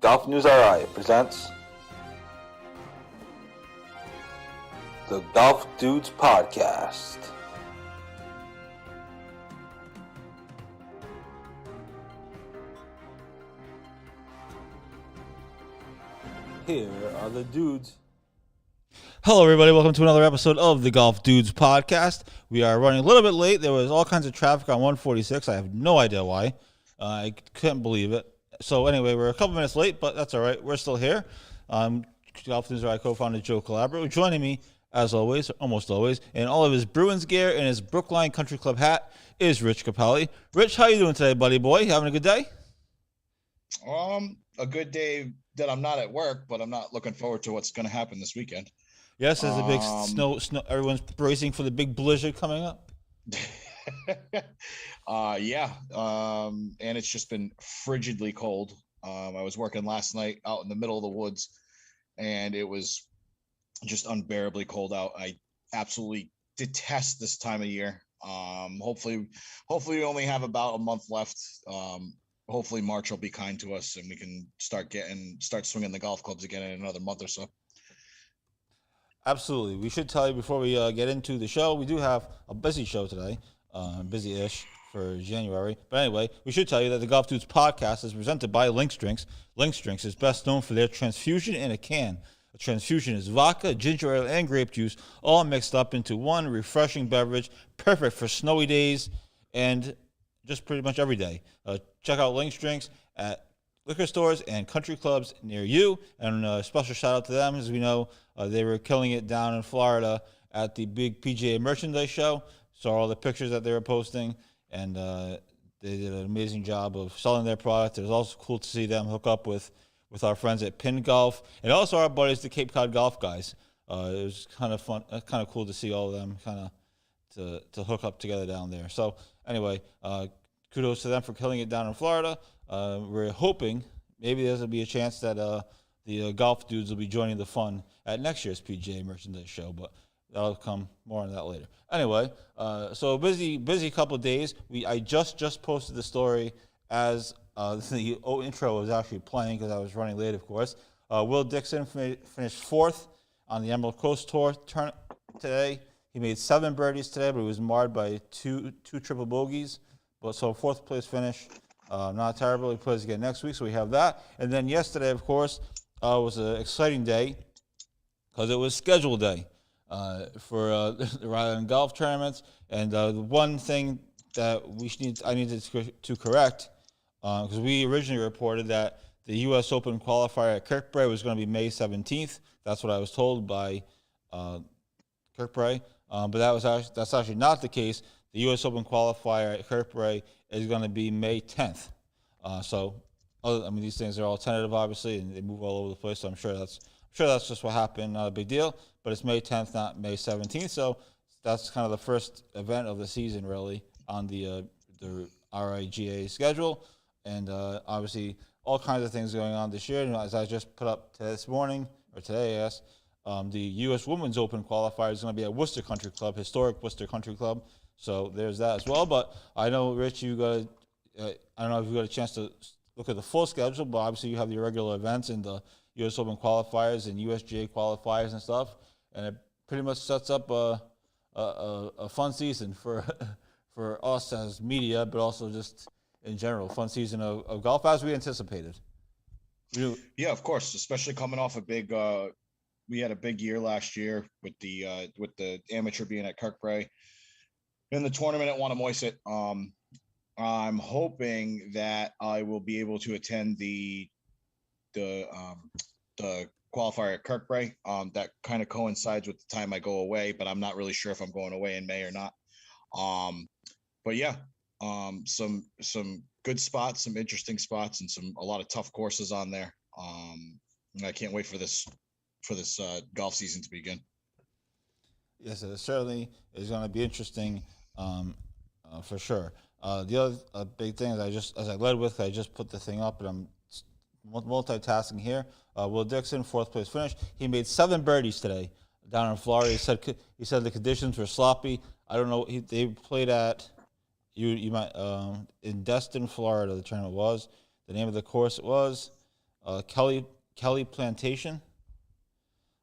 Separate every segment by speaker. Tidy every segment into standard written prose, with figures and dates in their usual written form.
Speaker 1: Golf News RI presents the Golf Dudes Podcast. Here are the dudes.
Speaker 2: Hello, everybody. Welcome to another episode of the Golf Dudes Podcast. We are running a little bit late. There was all kinds of traffic on 146. I have no idea why. I couldn't believe it. So anyway, we're a couple minutes late, but that's all right. We're still here. Golf News RI co-founder Joe Calabro. Joining me, as always, almost always, in all of his Bruins gear and his Brookline Country Club hat is Rich Capelli. Rich, how you doing today, buddy boy? You having a good day?
Speaker 3: A good day that I'm not at work, but I'm not looking forward to what's going to happen this weekend.
Speaker 2: Yes, there's a big snow. Everyone's bracing for the big blizzard coming up. And it's just been frigidly cold. I was working last night out in the middle of the woods, and it was just unbearably cold out. I absolutely detest this time of year. Hopefully we only have about a month left. Hopefully March will be kind to us and we can start swinging the golf clubs again in another month or so. Absolutely. We should tell you before we get into the show, we do have a busy show today, busy-ish for January. But anyway, we should tell you that the Golf Dudes Podcast is presented by Lynx Drinks. Lynx Drinks is best known for their transfusion in a can. A transfusion is vodka, ginger ale, and grape juice, all mixed up into one refreshing beverage, perfect for snowy days and just pretty much every day. Check out Lynx Drinks at liquor stores and country clubs near you. And a special shout out to them. As we know, they were killing it down in Florida at the big PGA merchandise show. Saw all the pictures that they were posting, and they did an amazing job of selling their product. It was also cool to see them hook up with our friends at Pin Golf and also our buddies, the Cape Cod Golf guys. It was kind of fun, kind of cool to see all of them kind of to hook up together down there. So anyway, kudos to them for killing it down in Florida. We're hoping maybe there's going to be a chance that the golf dudes will be joining the fun at next year's PGA merchandise show, but that'll come more on that later. Anyway, so busy couple of days. I just posted the story as the intro was actually playing because I was running late, of course. Will Dixon finished fourth on the Emerald Coast Tour today. He made 7 birdies today, but he was marred by two triple bogeys. But so fourth place finish, not terrible. He plays again next week, so we have that. And then yesterday, of course, was an exciting day because it was schedule day for the Rhode Island golf tournaments. And the one thing that I needed to correct, because we originally reported that the U.S. Open qualifier at Kirkbride was going to be May 17th. That's what I was told by Kirkbride. But that's actually not the case. The U.S. Open qualifier at Kepler is going to be May 10th. These things are all tentative, obviously, and they move all over the place. So I'm sure that's just what happened. Not a big deal. But it's May 10th, not May 17th. So that's kind of the first event of the season, really, on the RIGA schedule. And obviously, all kinds of things going on this year. And as I just put up this morning or today, I guess, the U.S. Women's Open qualifier is going to be at Worcester Country Club, historic Worcester Country Club. So there's that as well. But I know, Rich, I don't know if you got a chance to look at the full schedule, but obviously you have the regular events and the U.S. Open qualifiers and USGA qualifiers and stuff. And it pretty much sets up a fun season for us as media, but also just in general, fun season of golf as we anticipated.
Speaker 3: Yeah, of course, especially coming off we had a big year last year with the amateur being at Kirkbride. In the tournament at Wannamoisett, I'm hoping that I will be able to attend the qualifier at Kirkbride. That kind of coincides with the time I go away, but I'm not really sure if I'm going away in May or not. But yeah, some good spots, some interesting spots, and a lot of tough courses on there. I can't wait for this golf season to begin.
Speaker 2: Yes, it certainly is going to be interesting, for sure. The other big thing is I just put the thing up, and I'm multitasking here. Will Dixon, fourth place finish. He made 7 birdies today down in Florida. He said the conditions were sloppy. I don't know. They played at you might in Destin, Florida. The tournament was. The name of the course was Kelly Plantation.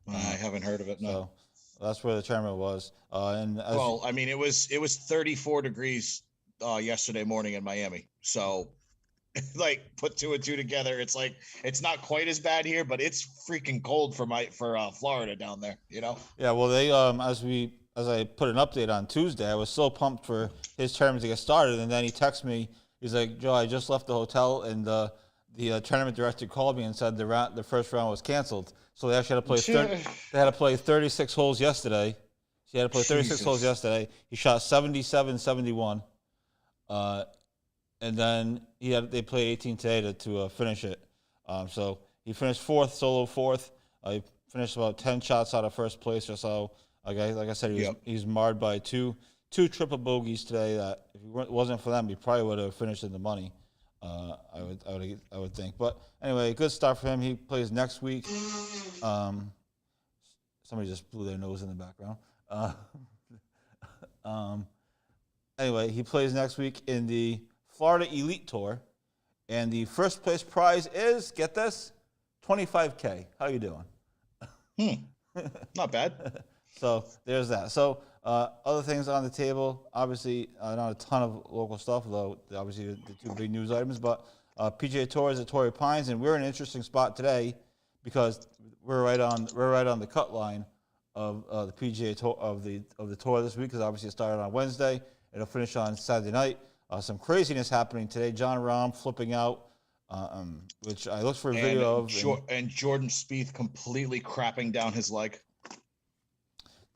Speaker 3: I haven't heard of it. No.
Speaker 2: So that's where the tournament was.
Speaker 3: Well, I mean, it was 34 degrees yesterday morning in Miami. So, like, put two and two together, it's like it's not quite as bad here, but it's freaking cold for Florida down there. You know.
Speaker 2: Yeah. Well, they as I put an update on Tuesday, I was so pumped for his tournament to get started, and then he texted me. He's like, "Joe, I just left the hotel, and the tournament director called me and said the first round was canceled. So they actually had to play. They had to play 36 holes yesterday. He had to play 36 holes yesterday. He shot 77, 71, and then they played 18 today to finish it. So he finished solo fourth. He finished about 10 shots out of first place or so. Like I said, he's marred by two triple bogeys today. That if it wasn't for them, he probably would have finished in the money. I would think. But anyway, good start for him. He plays next week. Somebody just blew their nose in the background. Anyway, he plays next week in the Florida Elite Tour, and the first place prize is, get this, $25K. How you doing?
Speaker 3: Not bad.
Speaker 2: So there's that. So other things on the table, obviously not a ton of local stuff, though obviously the two big news items, but PGA Tour is at Torrey Pines, and we're in an interesting spot today because we're right on the cut line of the PGA Tour of the tour this week, because obviously it started on Wednesday. It'll finish on Saturday night. Some craziness happening today. John Rahm flipping out, which I looked for a video of.
Speaker 3: And Jordan Spieth completely crapping down his leg.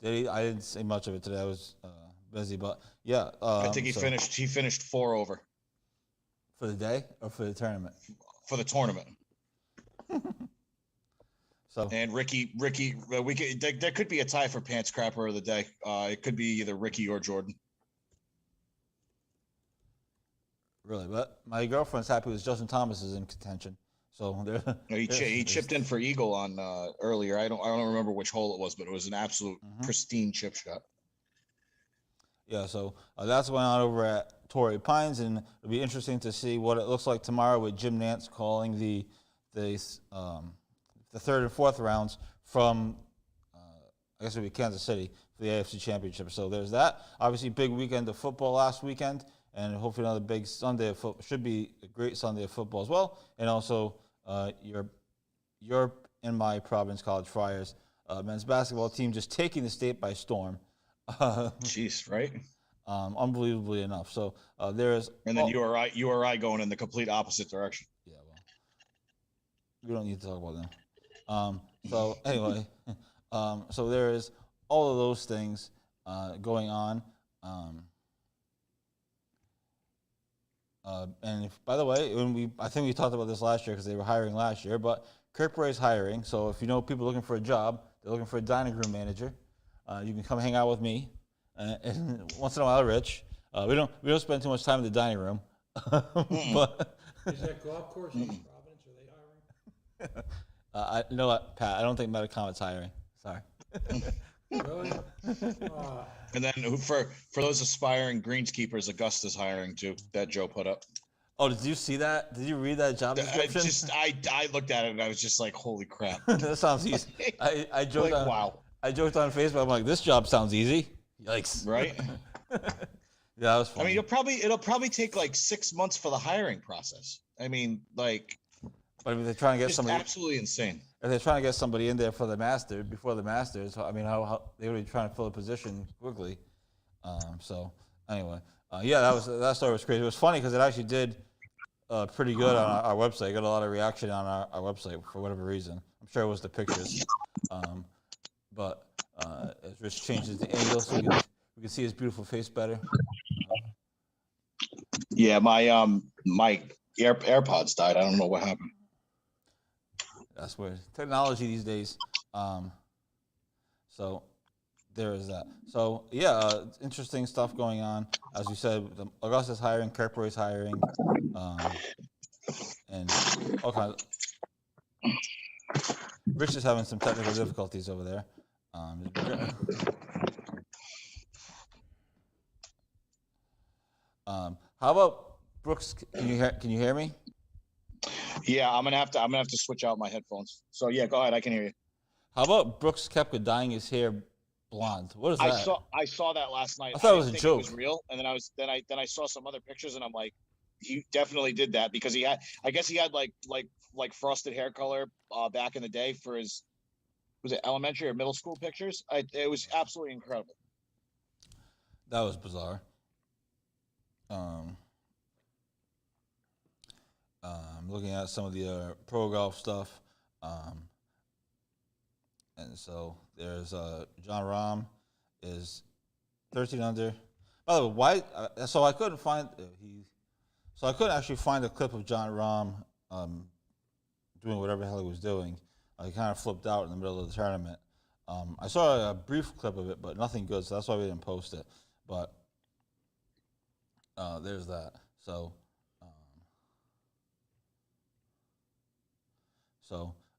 Speaker 2: I didn't see much of it today. I was busy, but yeah.
Speaker 3: I think he finished 4 over.
Speaker 2: For the day or for the tournament?
Speaker 3: For the tournament.
Speaker 2: So
Speaker 3: and Ricky, there could be a tie for pants crapper of the day. It could be either Ricky or Jordan.
Speaker 2: Really, but my girlfriend's happy with Justin Thomas is in contention. So
Speaker 3: he chipped in for eagle on earlier. I don't remember which hole it was, but it was an absolute pristine chip shot. Yeah,
Speaker 2: so that's going on over at Torrey Pines, and it'll be interesting to see what it looks like tomorrow with Jim Nantz calling the third and fourth rounds from I guess it'll be Kansas City for the AFC Championship. So there's that. Obviously, big weekend of football last weekend, and hopefully another big Sunday of football. Should be a great Sunday of football as well, and also your in my Providence College Friars men's basketball team just taking the state by storm.
Speaker 3: Jeez, right?
Speaker 2: Unbelievably enough. So there's
Speaker 3: and then URI going in the complete opposite direction.
Speaker 2: Yeah, well, we don't need to talk about them. So anyway, so there is all of those things going on. And by the way, I think we talked about this last year because they were hiring last year, but Kepler is hiring. So if you know people looking for a job, they're looking for a dining room manager. You can come hang out with me, and once in a while, Rich. We don't spend too much time in the dining room. But
Speaker 4: is that golf course in Providence? Are they
Speaker 2: I
Speaker 4: hiring?
Speaker 2: know what, Pat. I don't think Metacomet's hiring. Sorry.
Speaker 4: Really?
Speaker 3: And then for those aspiring greenskeepers, Augusta's hiring too. That Joe put up.
Speaker 2: Oh, did you see that? Did you read that job description?
Speaker 3: I looked at it and I was just like, holy crap.
Speaker 2: That sounds easy. I joked
Speaker 3: like, wow.
Speaker 2: I joked on Facebook. I'm like, this job sounds easy. Yikes.
Speaker 3: Right?
Speaker 2: Yeah, that was funny.
Speaker 3: I mean, it'll probably take like 6 months for the hiring process. I mean, like,
Speaker 2: but if they're trying to get somebody,
Speaker 3: absolutely insane.
Speaker 2: If they're trying to get somebody in there for the before the Masters, I mean, how they would be trying to fill a position quickly. So anyway, yeah, that story was crazy. It was funny because it actually did pretty good on our website. Got a lot of reaction on our website for whatever reason. I'm sure it was the pictures, but as Rich changes the angle so we can see his beautiful face better.
Speaker 3: Yeah, my AirPods died. I don't know what happened.
Speaker 2: That's weird. Technology these days. So there is that. So yeah, interesting stuff going on. As you said, Augusta's hiring, Kepler is hiring, and all kinds. Rich is having some technical difficulties over there. How about Brooks? Can you hear me?
Speaker 3: Yeah, I'm gonna have to switch out my headphones. So yeah, go ahead. I can hear you.
Speaker 2: How about Brooks Koepka dyeing his hair blonde? What is that?
Speaker 3: I saw that last night.
Speaker 2: I thought it was a
Speaker 3: didn't think
Speaker 2: joke.
Speaker 3: It was real, and then I saw some other pictures, and I'm like, he definitely did that because I guess he had like frosted hair color back in the day for his, was it elementary or middle school pictures? It was absolutely incredible.
Speaker 2: That was bizarre. I'm looking at some of the pro golf stuff. And so there's John Rahm is 13 under. By the way, so I couldn't find I couldn't actually find a clip of John Rahm doing whatever the hell he was doing. He kind of flipped out in the middle of the tournament. I saw a brief clip of it, but nothing good, so that's why we didn't post it. But there's that. So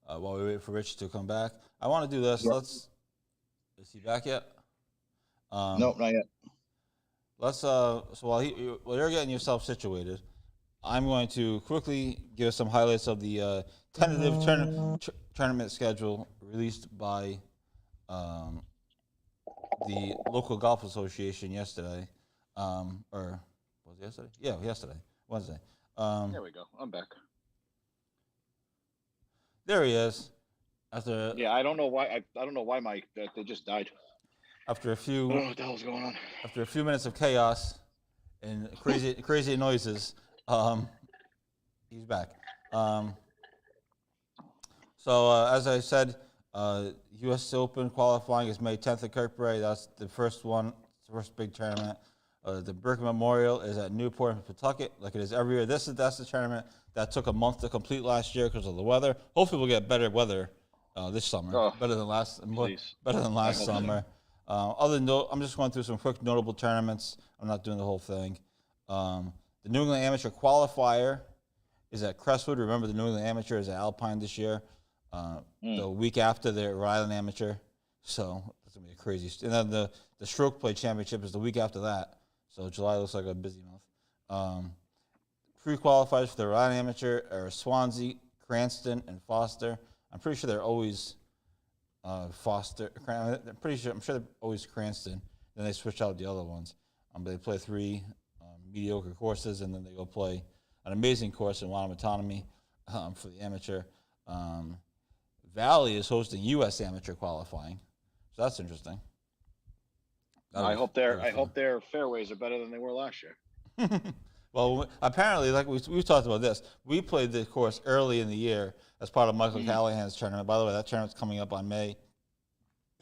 Speaker 2: while we wait for Rich to come back, I want to do this.
Speaker 3: Sure.
Speaker 2: Is he back yet?
Speaker 3: Nope, not yet.
Speaker 2: Let's so while you're getting yourself situated, I'm going to quickly give some highlights of the tentative tournament schedule released by the local golf association yesterday, or was it yesterday? Yeah, yesterday, Wednesday.
Speaker 3: There we go. I'm back.
Speaker 2: There he is.
Speaker 3: Yeah, I don't know why they just died.
Speaker 2: After a few,
Speaker 3: What the hell's going on?
Speaker 2: After a few minutes of chaos and crazy noises, he's back. As I said, U.S. Open qualifying is May 10th at Kirkbride. That's the first one, first big tournament. The Burke Memorial is at Newport in Pawtucket, like it is every year. That's the tournament that took a month to complete last year because of the weather. Hopefully, we'll get better weather this summer, better than last summer. I'm just going through some quick notable tournaments. I'm not doing the whole thing. The New England Amateur Qualifier is at Crestwood. Remember, the New England Amateur is at Alpine this year. The week after, they're at Rhode Island Amateur. So that's going to be a crazy. And then the Stroke Play Championship is the week after that. So July looks like a busy month. Pre-qualifiers for the Rhode Island Amateur are Swansea, Cranston, and Foster. I'm pretty sure they're always Foster. I'm sure they're always Cranston. Then they switch out the other ones. But they play 3 mediocre courses, and then they go play an amazing course in Wanamatonami for the amateur. Valley is hosting U.S. Amateur qualifying, so that's interesting.
Speaker 3: I hope their fairways are better than they were last year.
Speaker 2: Well, apparently, like we've talked about this, we played the course early in the year as part of Michael Callahan's tournament. By the way, that tournament's coming up on May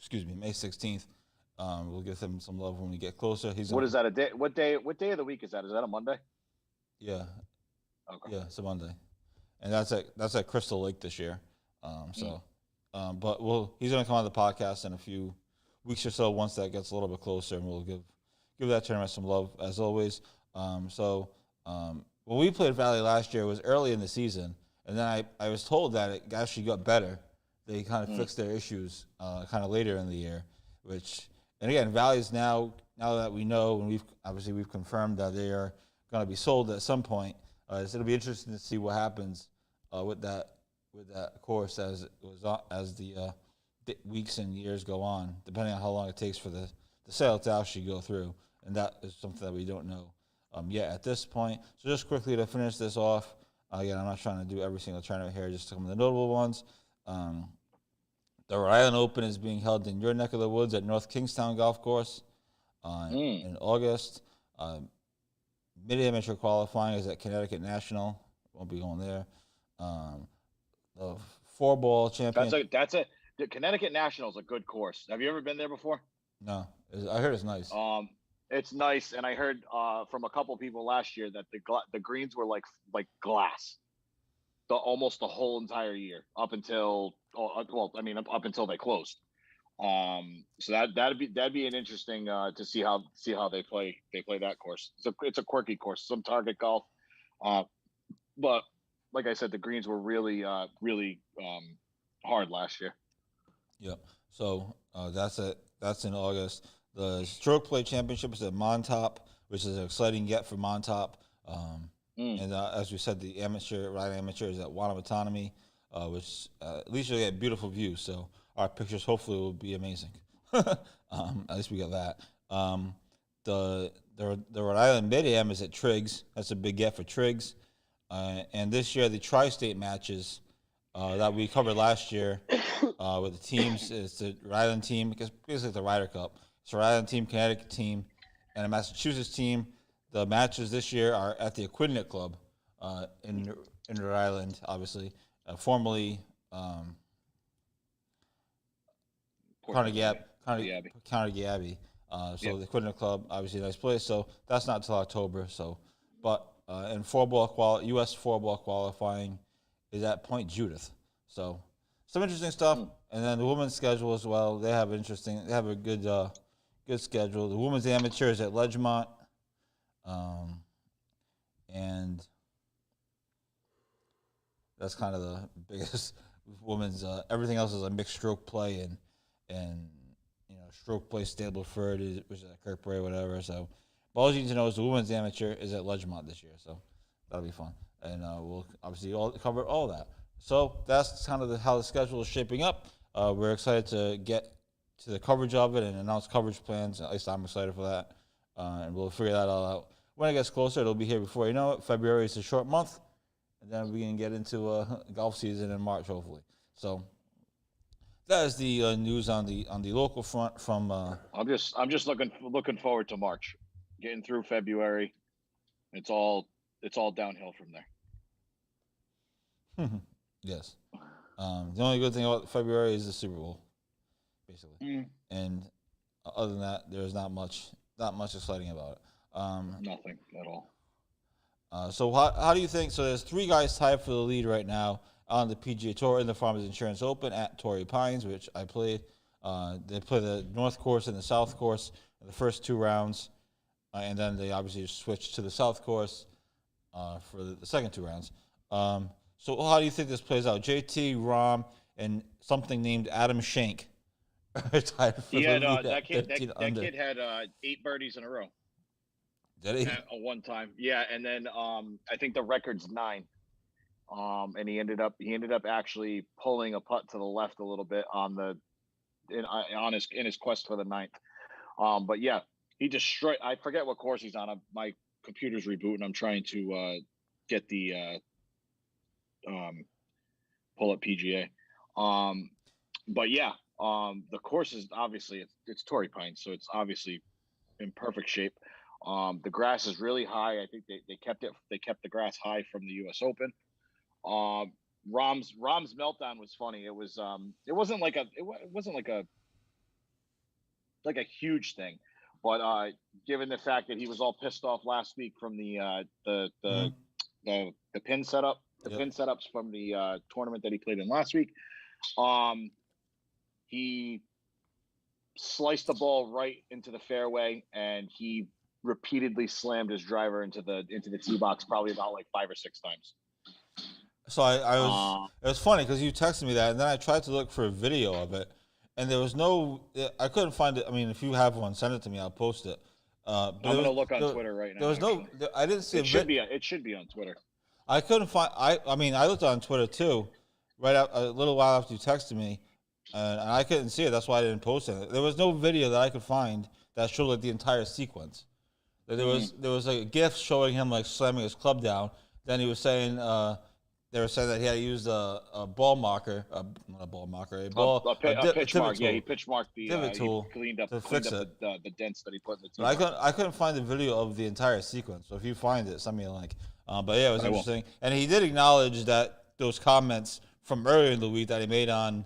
Speaker 2: 16th. We'll give him some love when we get closer.
Speaker 3: What is that a day? What day of the week is that? Is that a Monday?
Speaker 2: Yeah.
Speaker 3: Okay.
Speaker 2: Yeah, it's a Monday, and that's at Crystal Lake this year. But he's going to come on the podcast in a few weeks or so once that gets a little bit closer, and we'll give that tournament some love as always. When we played Valley last year, it was early in the season, and then I was told that it actually got better. They kind of fixed their issues kind of later in the year, and again, Valley's now that we know, and we've confirmed that they are going to be sold at some point. So it'll be interesting to see what happens with that course as the weeks and years go on, depending on how long it takes for the sale to actually go through, and that is something that we don't know yet at this point. So just quickly to finish this off, again, I'm not trying to do every single tournament here, just some of the notable ones. The Orion Open is being held in your neck of the woods at North Kingstown Golf Course in August. Mid-amateur qualifying is at Connecticut National. Won't be going there. The 4-ball championship.
Speaker 3: The Connecticut National is a good course. Have you ever been there before?
Speaker 2: No, I heard it's nice.
Speaker 3: It's nice, and I heard from a couple people last year that the greens were like glass, almost the whole entire year up until they closed. So that'd be an interesting to see how they play that course. It's a quirky course, some target golf, but like I said, the greens were really hard last year.
Speaker 2: Yep. So that's in August. The Stroke Play Championship is at Montauk, which is an exciting get for Montauk. And as we said, the Ride Amateur is at Wanamatanami, which at least you'll get beautiful views. So our pictures hopefully will be amazing. At least we got that. The Rhode Island Mid-Am is at Triggs. That's a big get for Triggs. And this year, the Tri-State matches that we covered last year with the teams, it's the Rhode Island team, because basically the Ryder Cup. It's a Rhode Island team, Connecticut team, and a Massachusetts team. The matches this year are at the Aquidneck Club in Rhode Island, obviously, formerly Carnegie Abbey. So the Aquidneck Club, obviously a nice place. So that's not until October. So, but and U.S. four-ball qualifying is at Point Judith. So some interesting stuff. And then the women's schedule as well. They have a good schedule. The women's amateur is at Ledgemont. And that's kind of the biggest women's. Everything else is a mixed stroke play and stroke play Stableford, which is at Kirkbride, whatever. So, but all you need to know is the women's amateur is at Ledgemont this year. So that'll be fun, and we'll obviously cover all that. So that's kind of how the schedule is shaping up. We're excited to get to the coverage of it and announce coverage plans. At least I'm excited for that, and we'll figure that all out. When it gets closer, it'll be here before you know it. February is a short month, and then we can get into golf season in March, hopefully. So that is the news on the local front from.
Speaker 5: I'm just looking forward to March, getting through February. It's all downhill from there.
Speaker 2: Yes. The only good thing about February is the Super Bowl, basically, and other than that, there's not much exciting about it.
Speaker 5: Nothing at all.
Speaker 2: So how do you think? So there's 3 guys tied for the lead right now on the PGA Tour in the Farmers Insurance Open at Torrey Pines, which I played. They play the North Course and the South Course in the first 2 rounds, and then they obviously switched to the South Course for the second 2 rounds. So how do you think this plays out? JT, Rahm, and something named Adam Schenk are tied for the lead.
Speaker 5: That kid had 8 birdies in a row.
Speaker 2: Did he?
Speaker 5: At one time, yeah, and then I think the record's 9. And he ended up actually pulling a putt to the left a little bit in his quest for the 9th. But yeah, he destroyed. I forget what course he's on. My computer's rebooting. I'm trying to get the pull up PGA. But yeah, the course is obviously it's Torrey Pines, so it's obviously in perfect shape. The grass is really high. I think they kept the grass high from the U.S. Open. Rahm's meltdown was funny. It wasn't like a huge thing, but given the fact that he was all pissed off last week from the pin setup, pin setups from the tournament that he played in last week, he sliced the ball right into the fairway, and he repeatedly slammed his driver into the tee box probably about like 5 or 6 times.
Speaker 2: So it was funny because you texted me that, and then I tried to look for a video of it, and there was I couldn't find it. I mean, if you have one, send it to me. I'll post it.
Speaker 5: I'm going to look on Twitter right now.
Speaker 2: There was I didn't see
Speaker 5: it should be on Twitter.
Speaker 2: I couldn't find, I mean, I looked on Twitter too, a little while after you texted me, and I couldn't see it. That's why I didn't post it. There was no video that I could find that showed like the entire sequence. There was like a GIF showing him like slamming his club down. Then he was saying they were saying that he had used a ball marker, not a ball marker, a pitch mark.
Speaker 5: Yeah, he pitch marked the
Speaker 2: divot tool
Speaker 5: he cleaned up
Speaker 2: the
Speaker 5: dents that he put in the tee.
Speaker 2: But I couldn't find the video of the entire sequence. So if you find it, send me a link. But yeah, it was interesting, and he did acknowledge that those comments from earlier in the week that he made on,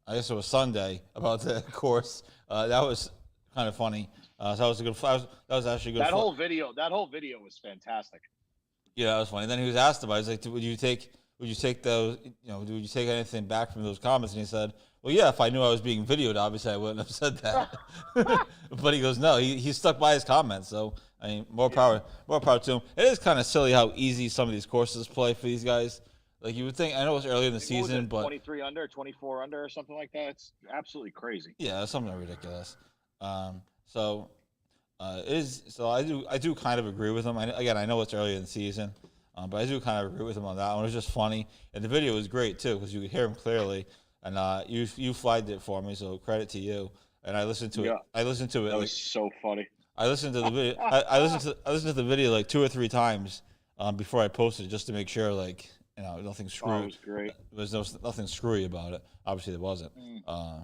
Speaker 2: I guess it was Sunday, about the course. That was kind of funny. So that was a good. That was actually good.
Speaker 5: That whole video was fantastic.
Speaker 2: Yeah, that was funny. And then he was asked about it. He's like, would you take those? Would you take anything back from those comments? And he said, well, yeah, if I knew I was being videoed, obviously I wouldn't have said that. But he goes, no, he stuck by his comments. So I mean, more power to him. It is kind of silly how easy some of these courses play for these guys. Like you would think, I know it's early in the season, but
Speaker 5: 23 under, 24 under, or something like that. It's absolutely crazy.
Speaker 2: Yeah, something ridiculous. So it is. So I do kind of agree with him. I know it's early in the season, But I do kind of agree with him on that one. It was just funny, and the video was great too because you could hear him clearly. And you flagged it for me, so credit to you. And I listened to it. I listened to it.
Speaker 5: That was so funny.
Speaker 2: I listened to the video. I listened to the video like 2 or 3 times before I posted it just to make sure nothing screwy.
Speaker 5: Oh, it was great.
Speaker 2: There was nothing screwy about it. Obviously, there wasn't.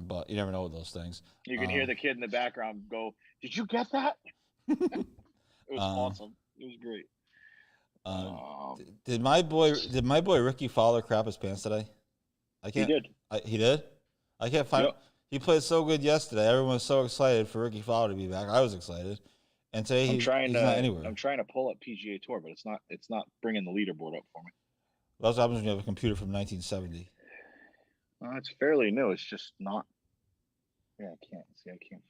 Speaker 2: But you never know with those things.
Speaker 5: You can hear the kid in the background go, "Did you get that?" It was awesome. It was great.
Speaker 2: Did my boy Ricky Fowler crap his pants today?
Speaker 5: He did.
Speaker 2: He did. I can't find.
Speaker 5: Yep.
Speaker 2: He played so good yesterday. Everyone was so excited for Ricky Fowler to be back. I was excited, and today he's not anywhere.
Speaker 5: I'm trying to pull up PGA Tour, but it's not bringing the leaderboard up for me.
Speaker 2: That's what happens when you have a computer from 1970.
Speaker 5: It's fairly new. It's just not. Yeah, I can't see. I can't.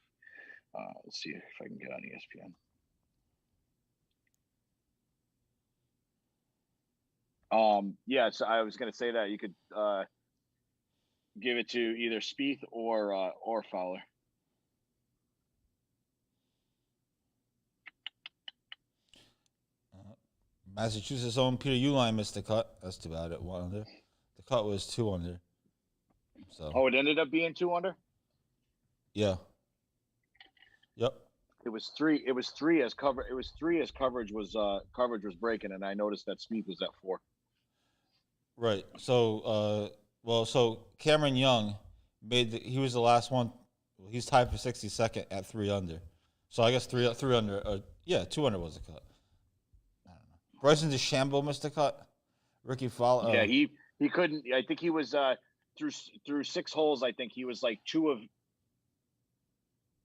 Speaker 5: Let's see if I can get on ESPN. Yeah, so I was going to say that you could give it to either Spieth or Fowler.
Speaker 2: Massachusetts' own Peter Uihlein missed the cut. That's too bad at 1 under. The cut was 2 under. So.
Speaker 5: It ended up being 2 under.
Speaker 2: Yeah. Yep.
Speaker 5: It was 3. It was 3 as cover. It was 3 as coverage was breaking, and I noticed that Spieth was at 4.
Speaker 2: Right. So, so Cameron Young he was the last one. He's tied for 62nd at 3 under. So I guess 3 under. 2 under was the cut. I don't know. Bryson DeChambeau missed the cut. Ricky Fowler.
Speaker 5: Yeah, he couldn't. I think he was through 6 holes. I think he was like 2 of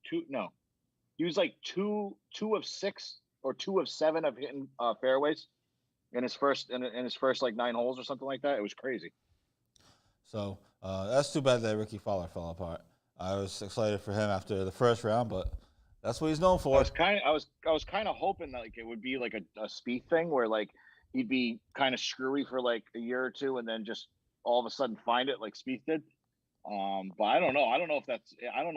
Speaker 5: 2. No, he was like 2 of 6 or 2 of 7 of hitting fairways in his first like 9 holes or something like that. It was crazy.
Speaker 2: So that's too bad that Ricky Fowler fell apart. I was excited for him after the first round, but that's what he's known for.
Speaker 5: I was kind of hoping that like it would be like a Spieth thing where like he'd be kind of screwy for like a year or 2 and then just all of a sudden find it like Spieth did. But I don't know. I don't know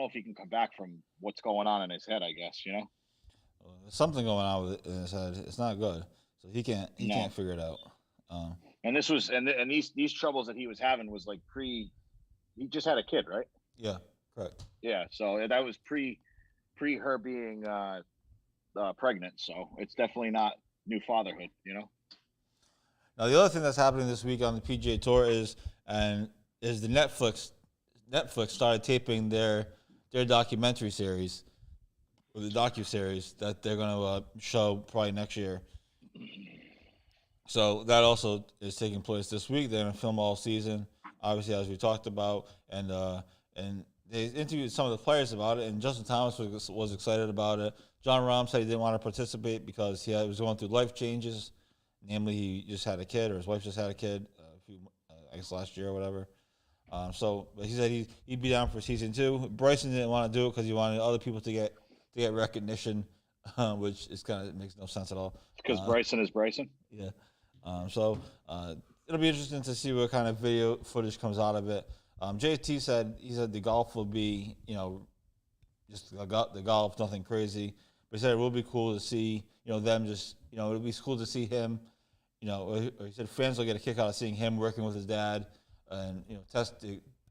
Speaker 5: if he can come back from what's going on in his head, I guess, you know.
Speaker 2: There's something going on with it in his head. It's not good. So he can't figure it out.
Speaker 5: And this was and these troubles that he was having was like he just had a kid, right?
Speaker 2: Yeah, correct.
Speaker 5: Yeah, so that was pre her being pregnant, so it's definitely not new fatherhood, you know.
Speaker 2: Now the other thing that's happening this week on the PGA Tour is the Netflix started taping their documentary series, or the docuseries that they're going to show probably next year. So that also is taking place this week. They're going to film all season, obviously, as we talked about, and they interviewed some of the players about it. And Justin Thomas was excited about it. John Rahm said he didn't want to participate because he was going through life changes. Namely, he just had a kid, or his wife just had a kid, I guess last year or whatever. So he said he'd be down for season 2. Bryson didn't want to do it because he wanted other people to get recognition, which is makes no sense at all.
Speaker 5: Because Bryson is Bryson.
Speaker 2: Yeah. So it'll be interesting to see what kind of video footage comes out of it. JT said the golf will be, just the golf, nothing crazy. But he said it will be cool to see, them just, it'll be cool to see him, or he said fans will get a kick out of seeing him working with his dad and,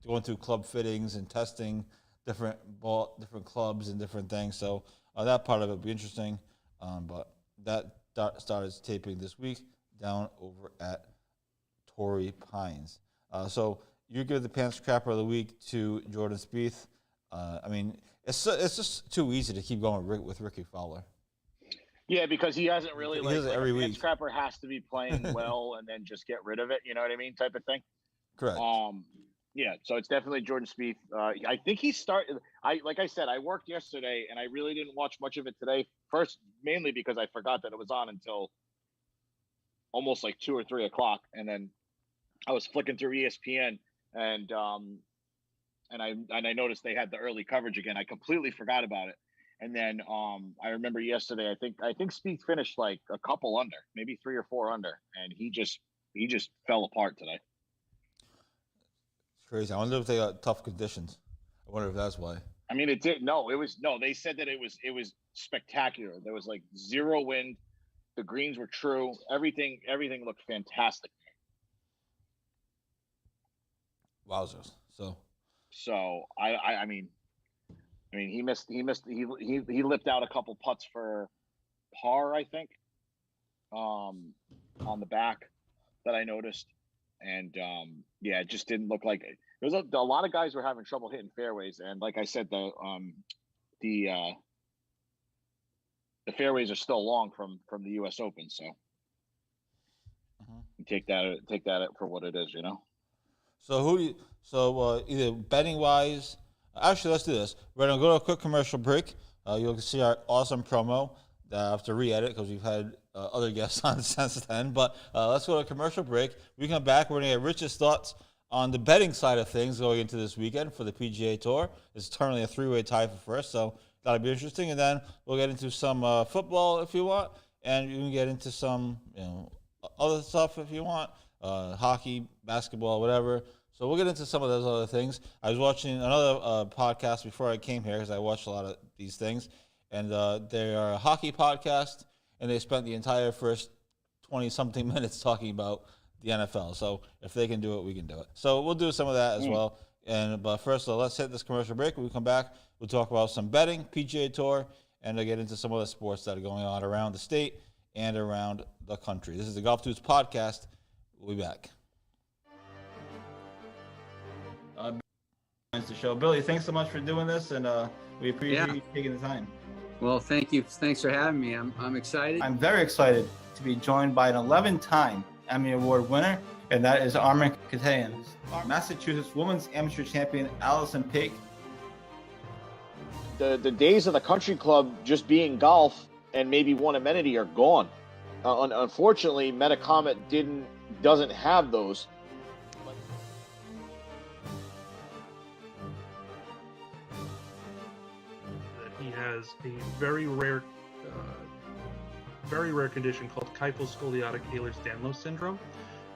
Speaker 2: going through club fittings and testing different clubs and different things. So that part of it will be interesting. But that started taping this week down over at Torrey Pines. So you give the pants crapper of the week to Jordan Spieth. I mean, it's just too easy to keep going with Ricky Fowler.
Speaker 5: Yeah, because he hasn't really
Speaker 2: he does it every week.
Speaker 5: Pants crapper has to be playing well and then just get rid of it. You know what I mean, type of thing.
Speaker 2: Correct.
Speaker 5: Yeah, so it's definitely Jordan Spieth. I think he started. Like I said, I worked yesterday and I really didn't watch much of it today. First, mainly because I forgot that it was on until almost like 2 or 3 o'clock, and then I was flicking through ESPN and I noticed they had the early coverage again. I completely forgot about it, and then I remember yesterday. I think Spieth finished like a couple under, maybe 3 or 4 under, and he just fell apart today.
Speaker 2: Crazy. I wonder if they got tough conditions. I wonder if that's why.
Speaker 5: I mean, it did. No, it was no. They said that it was spectacular. There was like 0 wind. The greens were true. Everything looked fantastic.
Speaker 2: Wowzers.
Speaker 5: So I mean he lipped out a couple putts for par, I think, on the back that I noticed, and it just didn't look like it. There was a lot of guys were having trouble hitting fairways, and like I said, the fairways are still long from the U.S. Open, so you take that for what it is, you know.
Speaker 2: So either betting wise, actually let's do this. We're gonna go to a quick commercial break. You'll see our awesome promo that I have to re-edit because we've had other guests on since then. But let's go to a commercial break. We come back. We're gonna get Rich's thoughts on the betting side of things going into this weekend for the PGA Tour. It's currently a 3-way tie for first, so that'll be interesting. And then we'll get into some football if you want, and you can get into some other stuff if you want, hockey, basketball, whatever. So we'll get into some of those other things. I was watching another podcast before I came here because I watched a lot of these things, and they are a hockey podcast, and they spent the entire first 20-something minutes talking about the NFL. So if they can do it, we can do it. So we'll do some of that as well. But first, let's hit this commercial break. When we come back, we'll talk about some betting, PGA Tour, and get into some other sports that are going on around the state and around the country. This is the Golf Dudes Podcast. We'll be back. The show. Billy, thanks so much for doing this, and we appreciate you taking the time.
Speaker 6: Well, thank you. Thanks for having me. I'm excited.
Speaker 7: I'm very excited to be joined by an 11-time Emmy Award winner, and that is Armin Katayan. Massachusetts Women's Amateur Champion Allison Pig.
Speaker 5: The days of the country club just being golf and maybe one amenity are gone. Unfortunately, Metacomet doesn't have those.
Speaker 4: He has a very rare condition called kyphoscoliotic Ehlers-Danlos syndrome.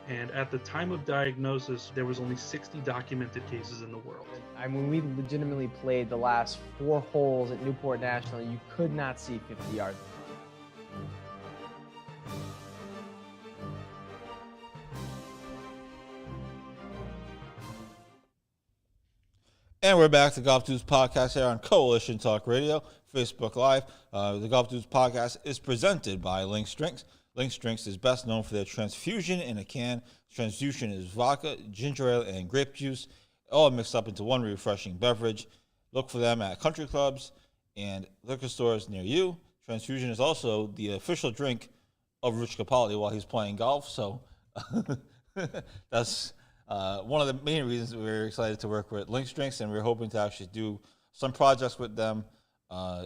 Speaker 4: And at the time of diagnosis, there was only 60 documented cases in the world.
Speaker 8: When we legitimately played the last 4 holes at Newport National, you could not see 50 yards.
Speaker 2: And we're back to Golf Dudes Podcast here on Coalition Talk Radio, Facebook Live. The Golf Dudes Podcast is presented by Link's Drinks. Link's Drinks is best known for their transfusion in a can. Transfusion is vodka, ginger ale, and grape juice, all mixed up into one refreshing beverage. Look for them at country clubs and liquor stores near you. Transfusion is also the official drink of Rich Capaldi while he's playing golf, so that's one of the main reasons we're excited to work with Link's Drinks, and we're hoping to actually do some projects with them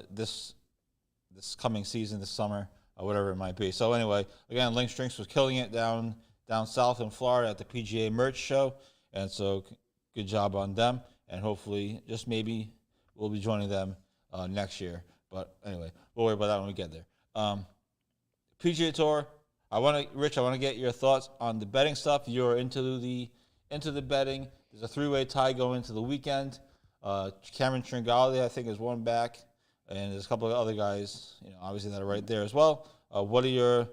Speaker 2: this coming season, this summer, or whatever it might be. So anyway, again, Link's Drinks was killing it down south in Florida at the PGA Merch Show, and so good job on them, and hopefully just maybe we'll be joining them next year. But anyway, we'll worry about that when we get there. PGA Tour, Rich, I want to get your thoughts on the betting stuff. You're into the betting. There's a 3-way tie going into the weekend. Cameron Tringali, I think, is one back, and there's a couple of other guys, obviously that are right there as well. What are your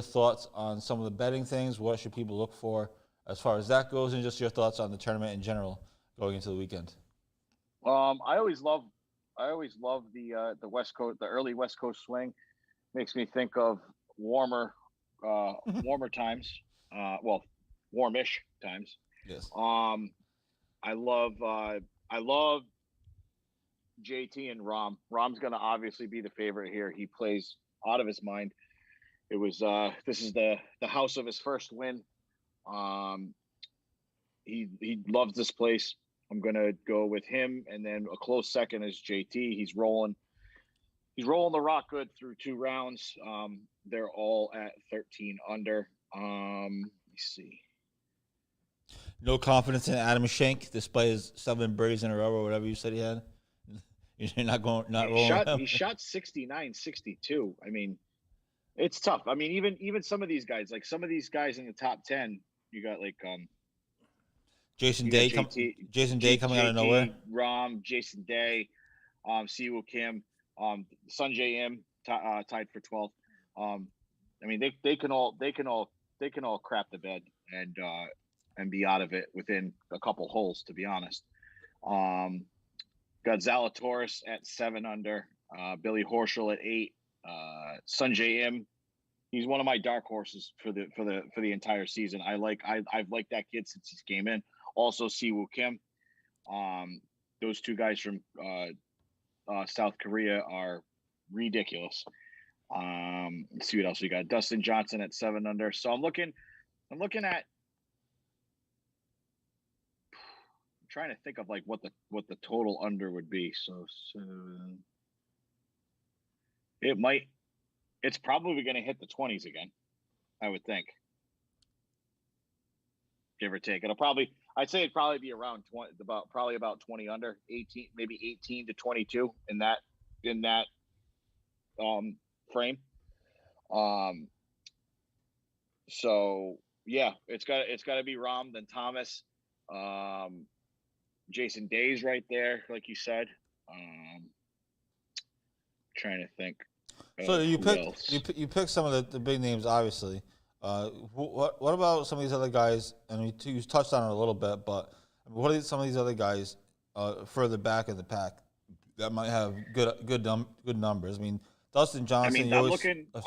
Speaker 2: thoughts on some of the betting things? What should people look for as far as that goes, and just your thoughts on the tournament in general going into the weekend?
Speaker 5: I always love the West Coast, the early West Coast swing. Makes me think of warmer times. Warmish times.
Speaker 2: Yes.
Speaker 5: I love JT and Rahm. Rahm's going to obviously be the favorite here. He plays out of his mind. It was this is the house of his first win. He loves this place. I'm going to go with him, and then a close second is JT. He's rolling the rock good through 2 rounds. They're all at 13 under. Let me see.
Speaker 2: No confidence in Adam Schenk, despite his 7 birdies in a row or whatever you said he had. You're not rolling.
Speaker 5: He shot 69, 62. I mean, it's tough. I mean, even some of these guys, like some of these guys in the top 10, you got like
Speaker 2: Jason Day coming out of nowhere.
Speaker 5: Rahm, Jason Day, Siwoo Kim, Sungjae Im tied for 12th. I mean, they can all crap the bed and be out of it within a couple holes, to be honest. Got Zalatoris at 7 under, Billy Horschel at 8, Sunjay Im. He's one of my dark horses for the entire season. I've liked that kid since he came in. Also, Siwoo Kim. Those two guys from South Korea are ridiculous. Let's see what else we got. Dustin Johnson at 7 under. So I'm looking at. I'm trying to think of like what the total under would be. So it's probably going to hit the 20s again, I would think, give or take. I'd say it'd probably be around 20, about 20 under, 18, maybe 18 to 22 in that frame. So yeah, it's got to be Rahm, then Thomas, Jason Day's right there, like you said. Trying to think.
Speaker 2: So you pick some of the big names, obviously. What about some of these other guys? And you touched on it a little bit, but what are some of these other guys further back in the pack that might have good numbers? I mean, Dustin Johnson.
Speaker 5: I mean, I'm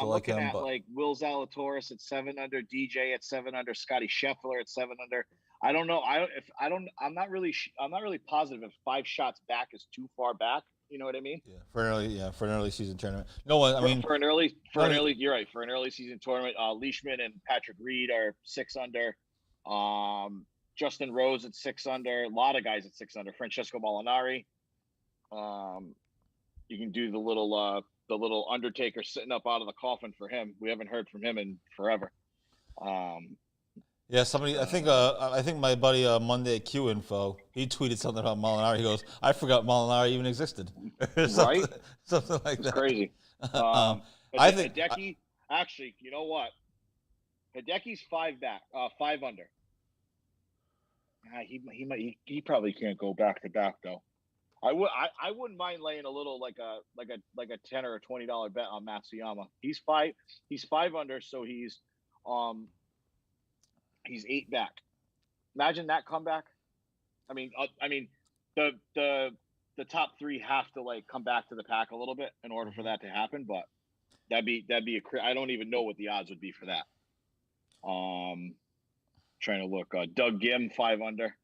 Speaker 5: looking at like Will Zalatoris at 7 under, DJ at 7 under, Scotty Scheffler at 7 under. I don't know. I'm not really positive if 5 shots back is too far back. You know what I mean?
Speaker 2: Yeah, for an early season tournament. No one. I mean,
Speaker 5: for an early. You're right. For an early season tournament, Leishman and Patrick Reed are 6 under. Justin Rose at 6 under. A lot of guys at 6 under. Francesco Molinari. You can do the little Undertaker sitting up out of the coffin for him. We haven't heard from him in forever.
Speaker 2: Yeah, somebody. I think my buddy Monday at Q Info. He tweeted something about Molinari. He goes, "I forgot Molinari even existed."
Speaker 5: Right?
Speaker 2: Something like that.
Speaker 5: It's crazy.
Speaker 2: I think
Speaker 5: Hideki. Actually, you know what? Hideki's 5 under. He probably can't go back to back though. I wouldn't mind laying a little like a $10 or a $20 bet on Matsuyama. He's 5 under, so he's 8 back. Imagine that comeback. I mean, the top 3 have to like come back to the pack a little bit in order for that to happen. But that'd be I don't even know what the odds would be for that. Trying to look. Doug Gim 5 under.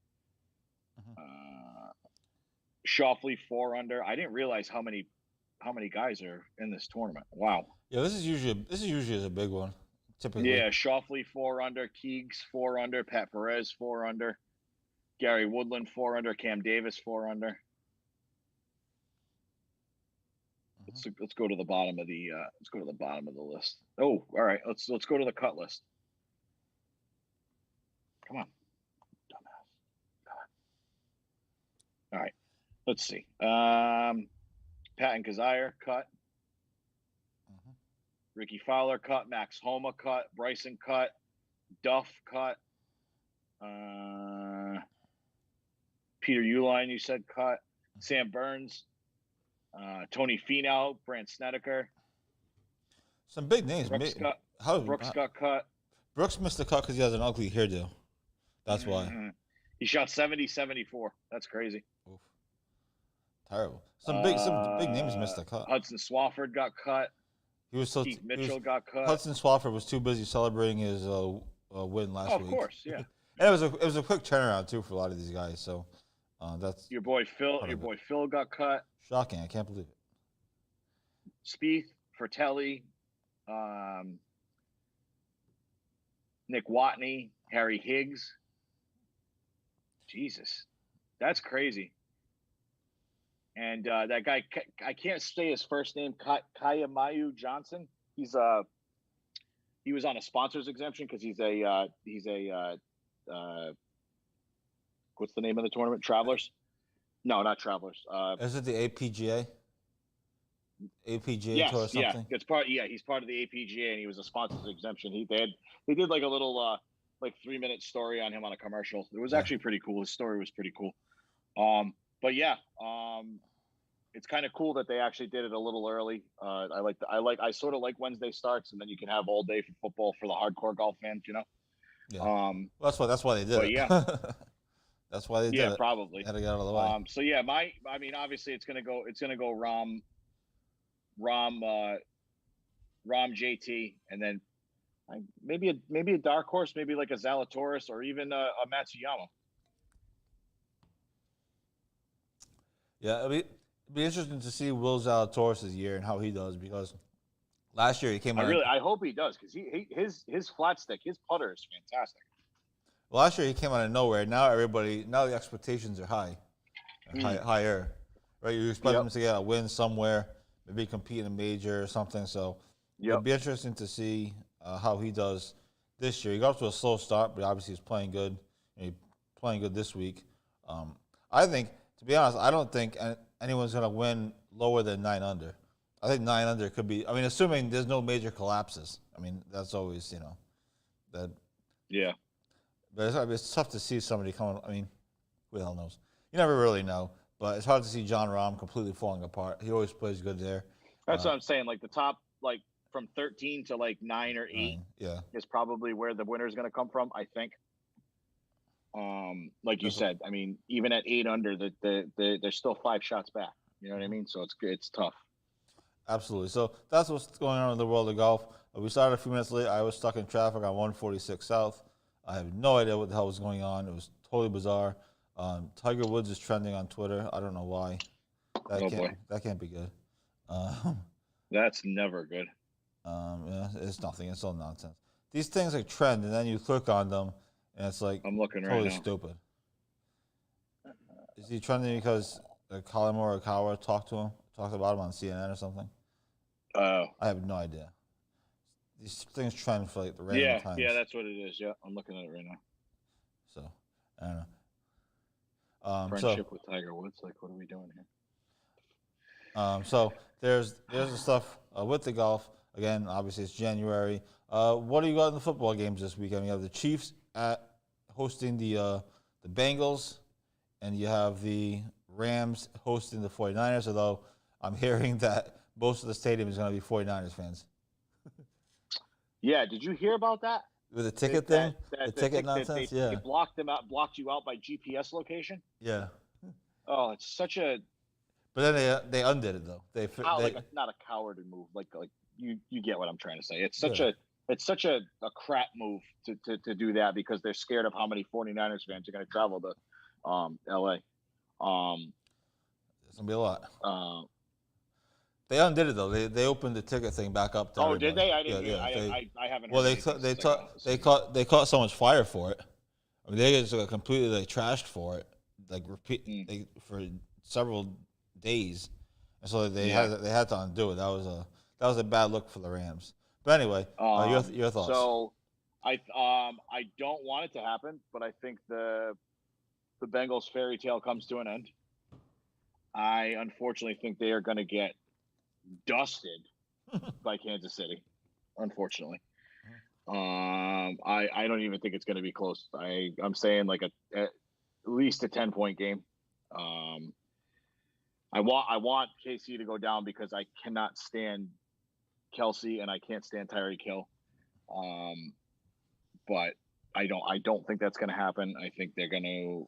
Speaker 5: Schauffele 4 under. I didn't realize how many guys are in this tournament. Wow.
Speaker 2: Yeah, this is usually a big one. Typically.
Speaker 5: Yeah, Schauffele 4 under, Keegs 4 under, Pat Perez 4 under, Gary Woodland 4 under, Cam Davis 4 under. Let's go to the bottom of the list. Oh, all right. Let's go to the cut list. Come on, dumbass. All right. Let's see. Patton Kazire cut. Ricky Fowler cut, Max Homa cut, Bryson cut, Duff cut, Peter Uline, you said cut, Sam Burns, Tony Finau, Brandt Snedeker.
Speaker 2: Some big names.
Speaker 5: Brooks got cut.
Speaker 2: Brooks missed the cut because he has an ugly hairdo. That's why.
Speaker 5: He shot 70-74. That's crazy.
Speaker 2: Oof. Terrible. Some big names missed the cut.
Speaker 5: Hudson Swafford got cut.
Speaker 2: Keith
Speaker 5: Mitchell got cut.
Speaker 2: Hudson Swafford was too busy celebrating his win last week.
Speaker 5: Of course, yeah.
Speaker 2: And it was a quick turnaround too for a lot of these guys. So that's
Speaker 5: your boy Phil. Phil got cut.
Speaker 2: Shocking! I can't believe it.
Speaker 5: Spieth, Fratelli, Nick Watney, Harry Higgs. Jesus, that's crazy. And that guy, I can't say his first name, Kayamayu Johnson. He was on a sponsors exemption because he's a what's the name of the tournament? Travelers? No, not Travelers.
Speaker 2: Is it the APGA? APGA Tour or something?
Speaker 5: Yeah, it's part. Yeah, he's part of the APGA, and he was a sponsors exemption. They did like a little 3-minute story on him on a commercial. It was actually pretty cool. His story was pretty cool. But yeah, it's kind of cool that they actually did it a little early. I sort of like Wednesday starts, and then you can have all day for football for the hardcore golf fans, you know.
Speaker 2: Yeah. Well, that's why they did it.
Speaker 5: Yeah.
Speaker 2: That's why they did it.
Speaker 5: Probably.
Speaker 2: Had to get out of the way.
Speaker 5: So yeah, obviously it's gonna go Rahm JT, and then maybe a dark horse, maybe like a Zalatoris or even a Matsuyama.
Speaker 2: Yeah, it'll be interesting to see Will Zalatoris' year and how he does, because last year he came out.
Speaker 5: I hope he does, because his flat stick, his putter is fantastic.
Speaker 2: Last year he came out of nowhere. Now the expectations are higher, right? You expect him to get a win somewhere, maybe compete in a major or something. So it'll be interesting to see how he does this year. He got off to a slow start, but obviously he's playing good. And he's playing good this week. I think, to be honest, I don't think anyone's going to win lower than 9 under. I think 9 under could be. I mean, assuming there's no major collapses. I mean, that's always that.
Speaker 5: Yeah.
Speaker 2: But it's tough to see somebody coming. I mean, who the hell knows? You never really know. But it's hard to see Jon Rahm completely falling apart. He always plays good there.
Speaker 5: That's what I'm saying. Like the top, like from 13 to like 9 or 8, is probably where the winner is going to come from, I think. Like you said, I mean, even at 8 under, they're still 5 shots back. You know what I mean? So it's tough.
Speaker 2: Absolutely. So that's what's going on in the world of golf. We started a few minutes late. I was stuck in traffic on 146 South. I have no idea what the hell was going on. It was totally bizarre. Tiger Woods is trending on Twitter. I don't know why. That can't be good.
Speaker 5: That's never good.
Speaker 2: Yeah, it's nothing. It's all nonsense. These things like trend, and then you click on them, and it's like
Speaker 5: I'm looking
Speaker 2: totally
Speaker 5: right now.
Speaker 2: stupid. Is he trending because Colin Morikawa talked about him on CNN or something? I have no idea. These things trend for like the random times.
Speaker 5: Yeah, that's what it is. Yeah, I'm looking at it right now.
Speaker 2: So I don't know.
Speaker 5: Friendship with Tiger Woods. Like, what are we doing here?
Speaker 2: So there's the stuff with the golf. Again, obviously it's January. What do you got in the football games this weekend? You have the Chiefs hosting the Bengals, and you have the Rams hosting the 49ers, although I'm hearing that most of the stadium is going to be 49ers fans.
Speaker 5: Yeah, did you hear about that?
Speaker 2: With the ticket thing? The ticket nonsense?
Speaker 5: They blocked you out by GPS location?
Speaker 2: Yeah.
Speaker 5: Oh, it's such a...
Speaker 2: But then they undid it, though.
Speaker 5: Not a cowardly move. Like you get what I'm trying to say. It's such a crap move to do that, because they're scared of how many 49ers fans are going to travel to LA.
Speaker 2: There's going to be a lot. They undid it though. They opened the ticket thing back up.
Speaker 5: Oh, did they? I didn't. Yeah, I haven't.
Speaker 2: Well, they caught so much fire for it. I mean, they just completely trashed for it, for several days, and so they had to undo it. That was a bad look for the Rams. But anyway, your thoughts.
Speaker 5: So, I don't want it to happen, but I think the Bengals fairy tale comes to an end. I unfortunately think they are going to get dusted by Kansas City, unfortunately. I don't even think it's going to be close. I'm saying like at least a 10-point game. I want KC to go down because I cannot stand Kelsey and I can't stand Tyreek Hill. But I don't think that's going to happen. I think they're going to.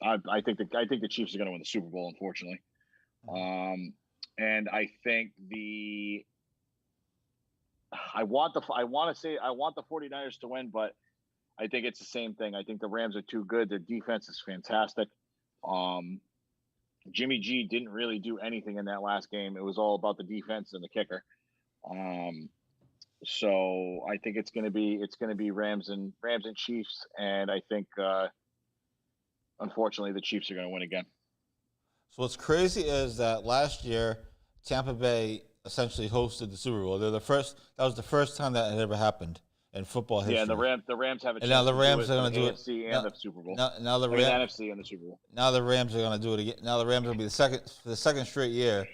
Speaker 5: I think the Chiefs are going to win the Super Bowl, unfortunately. And I think I want the 49ers to win, but I think it's the same thing. I think the Rams are too good. Their defense is fantastic. Jimmy G didn't really do anything in that last game. It was all about the defense and the kicker. So I think it's going to be Rams and Chiefs, and I think unfortunately the Chiefs are going to win again.
Speaker 2: So what's crazy is that last year Tampa Bay essentially hosted the Super Bowl. That was the first time that had ever happened in football history.
Speaker 5: Yeah, the Rams have a chance.
Speaker 2: And now the Rams are going to do it.
Speaker 5: NFC and the Super Bowl.
Speaker 2: Now the
Speaker 5: NFC and the Super Bowl.
Speaker 2: Now the Rams are going to do it again. Now the Rams will be for the second straight year.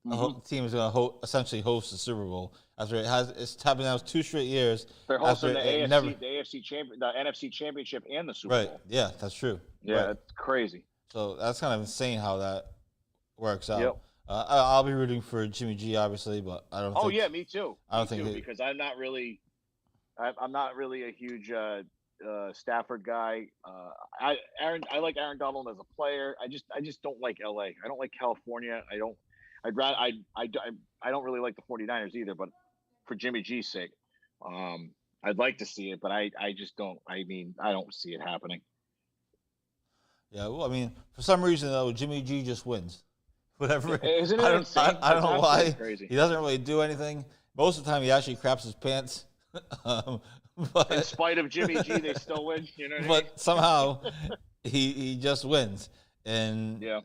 Speaker 2: The team is going to essentially host the Super Bowl after it's happened now 2 straight years.
Speaker 5: They're hosting the NFC Championship and the Super Bowl.
Speaker 2: Right. Yeah, that's true.
Speaker 5: Yeah,
Speaker 2: right.
Speaker 5: It's crazy.
Speaker 2: So that's kind of insane how that works out. I'll be rooting for Jimmy G, obviously, but I don't.
Speaker 5: Oh
Speaker 2: think,
Speaker 5: yeah, me too.
Speaker 2: I don't
Speaker 5: Me
Speaker 2: think
Speaker 5: too, because I'm not really a huge Stafford guy. I like Aaron Donald as a player. I just don't like LA. I don't like California. I don't really like the 49ers either, but for Jimmy G's sake, I'd like to see it, but I just don't. I mean, I don't see it happening.
Speaker 2: Yeah, well, I mean, for some reason though, Jimmy G just wins. Whatever.
Speaker 5: Isn't it
Speaker 2: I don't,
Speaker 5: insane?
Speaker 2: I don't know why.
Speaker 5: Crazy.
Speaker 2: He doesn't really do anything. Most of the time, he actually craps his pants. But,
Speaker 5: In spite of Jimmy G, they still win. You know what I mean?
Speaker 2: but somehow, he just wins. And,
Speaker 5: Yeah.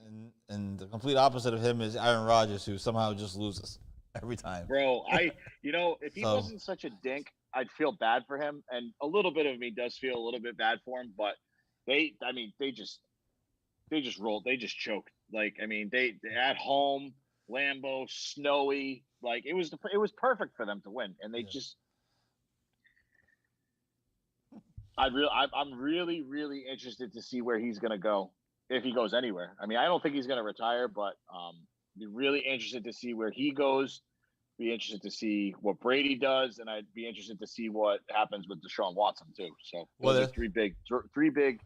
Speaker 2: and the complete opposite of him is Aaron Rodgers, who somehow just loses every time.
Speaker 5: Bro, if he wasn't such a dink, I'd feel bad for him, and a little bit of me does feel a little bit bad for him. But they just rolled, they just choked. Like, I mean, they at home, Lambeau, snowy, like it was perfect for them to win, and they just. I'm really, really interested to see where he's gonna go, if he goes anywhere. I mean, I don't think he's gonna retire, but be really interested to see where he goes. Be interested to see what Brady does, and I'd be interested to see what happens with Deshaun Watson too. So those are three big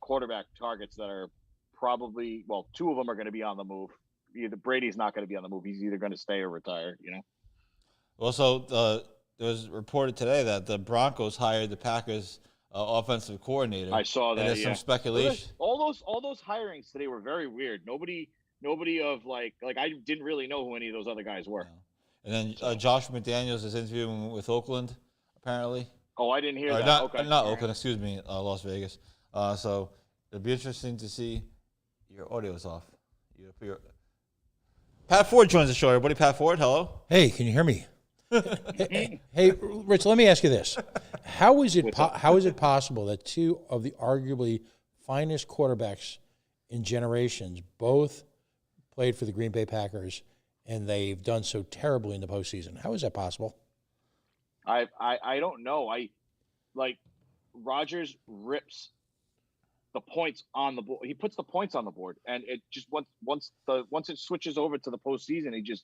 Speaker 5: quarterback targets that are probably, well, two of them are going to be on the move. Either Brady's not going to be on the move; he's either going to stay or retire. You know.
Speaker 2: Also, it was reported today that the Broncos hired the Packers offensive coordinator.
Speaker 5: I saw that.
Speaker 2: And there's some speculation.
Speaker 5: All those hirings today were very weird. Nobody of like I didn't really know who any of those other guys were.
Speaker 2: Yeah. And then Josh McDaniels is interviewing with Oakland, apparently.
Speaker 5: Oh, I didn't hear that.
Speaker 2: Not,
Speaker 5: Okay.
Speaker 2: not Oakland, excuse me, Las Vegas. So it'll be interesting to see. Your audio's off. Pat Ford joins the show, everybody. Pat Ford, hello.
Speaker 9: Hey, can you hear me? hey, Rich, let me ask you this. How is it possible that two of the arguably finest quarterbacks in generations both played for the Green Bay Packers, and they've done so terribly in the postseason? How is that possible?
Speaker 5: I don't know. Rodgers rips the points on the board. He puts the points on the board, and it just once it switches over to the postseason, he just